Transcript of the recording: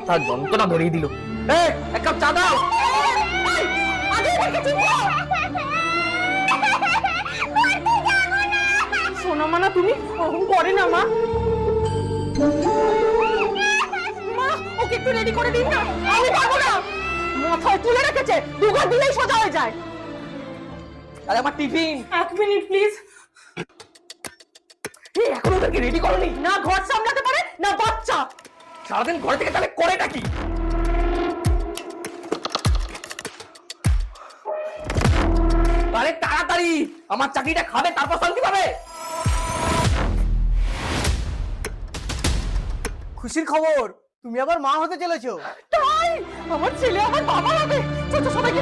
মাথা যন্ত্রণা ধরিয়ে দিল। এক কাপ চা দাও। শোনো মা, না তুমি ওরকম করে না মা। মা ওকে একটু রেডি করে দিন না। আমি পারবো না, মাথায় তুলে রেখেছে, দুঘর দিলেই সোজা হয়ে যায়। আরে আমার টিফিন। 1 minute please. এখন ওদেরকে রেডি করনি? না ঘর সামলাতে পারে না বাচ্চা। সারাদিন ঘরে থেকে তাহলে করেটা কি? আরে তাড়াতাড়ি, আমার চাকরিটা খাবে তারপর শান্তি পাবে। খুশির খবর, তুমি আবার মা হতে চলেছো। তাই আমার ছেলে আমার বাবা হবে। চলো সবাইকে